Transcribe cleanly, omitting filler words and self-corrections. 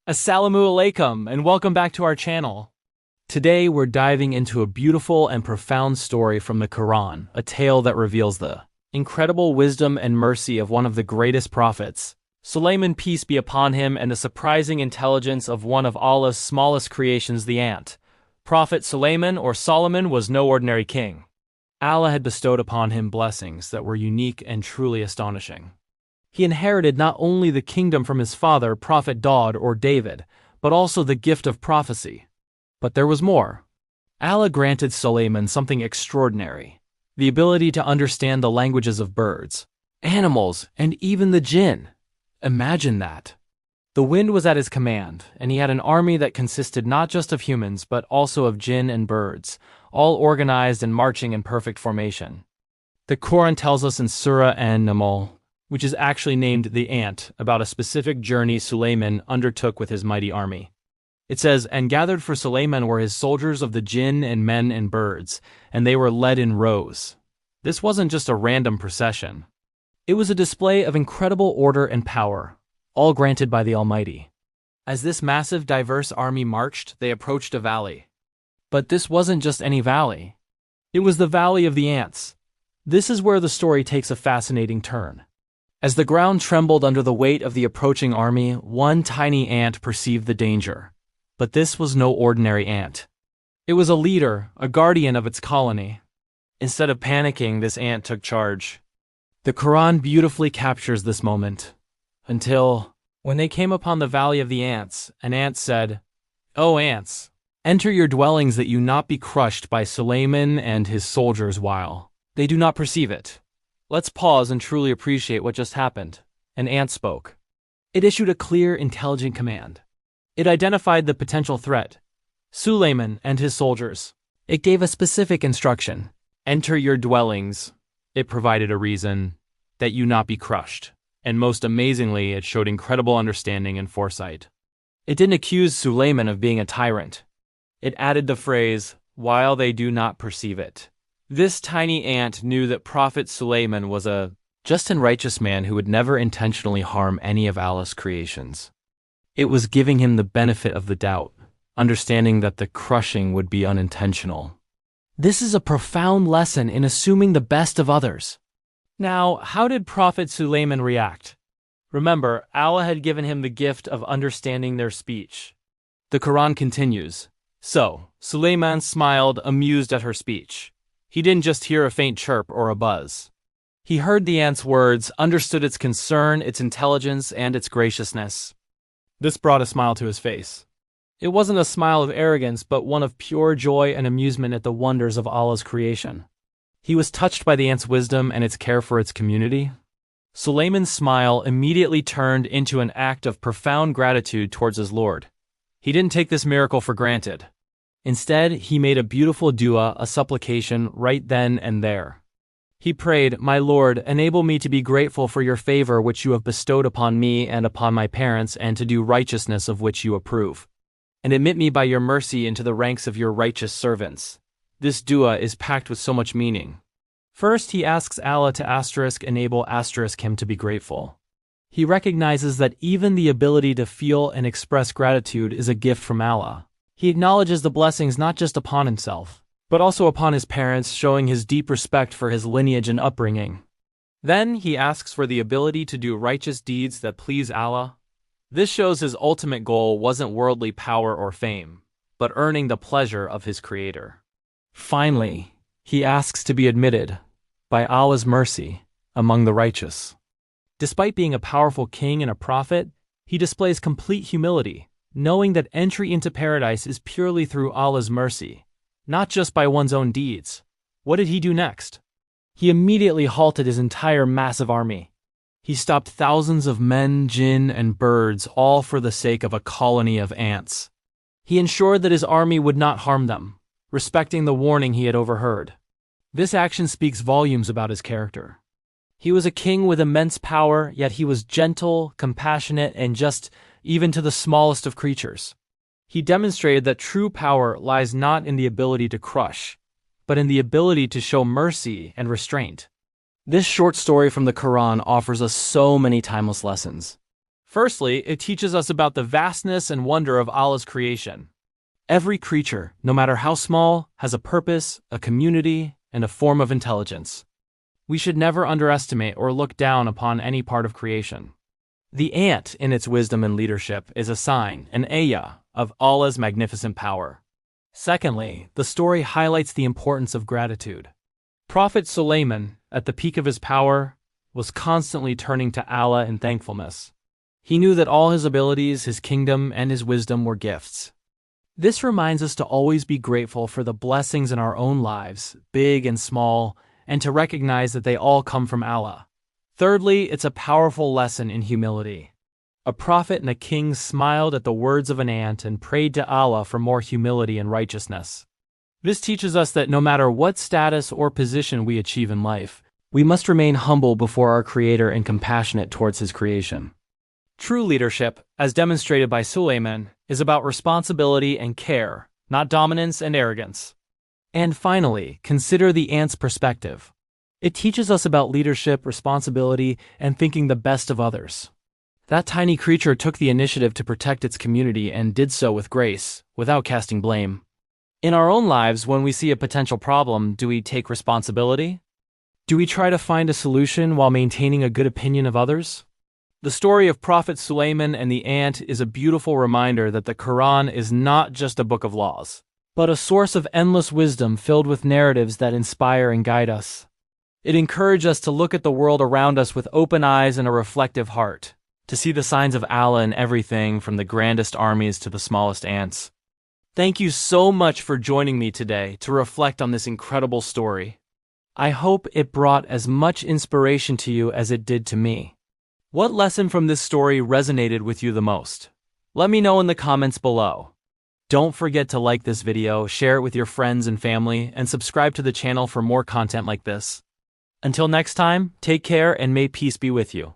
Assalamu alaikum and welcome back to our channel. Today we're diving into a beautiful and profound story from the Quran, a tale that reveals the incredible wisdom and mercy of one of the greatest prophets, Sulaiman, peace be upon him, and the surprising intelligence of one of Allah's smallest creations, the ant. Prophet Sulaiman, or Solomon, was no ordinary king. Allah had bestowed upon him blessings that were unique and truly astonishing. He inherited not only the kingdom from his father, Prophet Daud or David, but also the gift of prophecy. But there was more. Allah granted Sulaiman something extraordinary: the ability to understand the languages of birds, animals, and even the jinn. Imagine that. The wind was at his command, and he had an army that consisted not just of humans but also of jinn and birds, all organized and marching in perfect formation. The Quran tells us in Surah An-Naml, which is actually named the ant, about a specific journey Sulaiman undertook with his mighty army. It says, "And gathered for Sulaiman were his soldiers of the jinn and men and birds, and they were led in rows." This wasn't just a random procession. It was a display of incredible order and power, all granted by the Almighty. As this massive, diverse army marched, they approached a valley. But this wasn't just any valley. It was the Valley of the Ants. This is where the story takes a fascinating turn. As the ground trembled under the weight of the approaching army, one tiny ant perceived the danger. But this was no ordinary ant. It was a leader, a guardian of its colony. Instead of panicking, this ant took charge. The Quran beautifully captures this moment. Until, when they came upon the Valley of the Ants, an ant said, "O ants, enter your dwellings that you not be crushed by Sulaiman and his soldiers while they do not perceive it." Let's pause and truly appreciate what just happened. An ant spoke. It issued a clear, intelligent command. It identified the potential threat, Sulaiman and his soldiers. It gave a specific instruction: enter your dwellings. It provided a reason, that you not be crushed. And most amazingly, it showed incredible understanding and foresight. It didn't accuse Sulaiman of being a tyrant. It added the phrase, while they do not perceive it. This tiny ant knew that Prophet Sulaiman was a just and righteous man who would never intentionally harm any of Allah's creations. It was giving him the benefit of the doubt, understanding that the crushing would be unintentional. This is a profound lesson in assuming the best of others. Now, how did Prophet Sulaiman react? Remember, Allah had given him the gift of understanding their speech. The Quran continues, "So, Sulaiman smiled, amused at her speech. He didn't just hear a faint chirp or a buzz. He heard the ant's words, understood its concern, its intelligence, and its graciousness." This brought a smile to his face. It wasn't a smile of arrogance, but one of pure joy and amusement at the wonders of Allah's creation. He was touched by the ant's wisdom and its care for its community. Sulaiman's smile immediately turned into an act of profound gratitude towards his Lord. He didn't take this miracle for granted. Instead, he made a beautiful dua, a supplication, right then and there. He prayed, "My Lord, enable me to be grateful for your favor which you have bestowed upon me and upon my parents, and to do righteousness of which you approve. And admit me by your mercy into the ranks of your righteous servants." This dua is packed with so much meaning. First, he asks Allah to enable him to be grateful. He recognizes that even the ability to feel and express gratitude is a gift from Allah. He acknowledges the blessings not just upon himself, but also upon his parents, showing his deep respect for his lineage and upbringing. Then he asks for the ability to do righteous deeds that please Allah. This shows his ultimate goal wasn't worldly power or fame, but earning the pleasure of his Creator. Finally, he asks to be admitted, by Allah's mercy, among the righteous. Despite being a powerful king and a prophet, he displays complete humility, knowing that entry into paradise is purely through Allah's mercy, not just by one's own deeds. What did he do next? He immediately halted his entire massive army. He stopped thousands of men, jinn, and birds, all for the sake of a colony of ants. He ensured that his army would not harm them, respecting the warning he had overheard. This action speaks volumes about his character. He was a king with immense power, yet he was gentle, compassionate, and just, even to the smallest of creatures. He demonstrated that true power lies not in the ability to crush, but in the ability to show mercy and restraint. This short story from the Quran offers us so many timeless lessons. Firstly, it teaches us about the vastness and wonder of Allah's creation. Every creature, no matter how small, has a purpose, a community, and a form of intelligence. We should never underestimate or look down upon any part of creation. The ant, in its wisdom and leadership, is a sign, an ayah, of Allah's magnificent power. Secondly, the story highlights the importance of gratitude. Prophet Sulaiman, at the peak of his power, was constantly turning to Allah in thankfulness. He knew that all his abilities, his kingdom, and his wisdom were gifts. This reminds us to always be grateful for the blessings in our own lives, big and small, and to recognize that they all come from Allah. Thirdly, it's a powerful lesson in humility. A prophet and a king smiled at the words of an ant and prayed to Allah for more humility and righteousness. This teaches us that no matter what status or position we achieve in life, we must remain humble before our Creator and compassionate towards His creation. True leadership, as demonstrated by Sulaiman, is about responsibility and care, not dominance and arrogance. And finally, consider the ant's perspective. It teaches us about leadership, responsibility, and thinking the best of others. That tiny creature took the initiative to protect its community and did so with grace, without casting blame. In our own lives, when we see a potential problem, do we take responsibility? Do we try to find a solution while maintaining a good opinion of others? The story of Prophet Sulaiman and the ant is a beautiful reminder that the Quran is not just a book of laws, but a source of endless wisdom filled with narratives that inspire and guide us. It encourages us to look at the world around us with open eyes and a reflective heart, to see the signs of Allah in everything from the grandest armies to the smallest ants. Thank you so much for joining me today to reflect on this incredible story. I hope it brought as much inspiration to you as it did to me. What lesson from this story resonated with you the most? Let me know in the comments below. Don't forget to like this video, share it with your friends and family, and subscribe to the channel for more content like this. Until next time, take care and may peace be with you.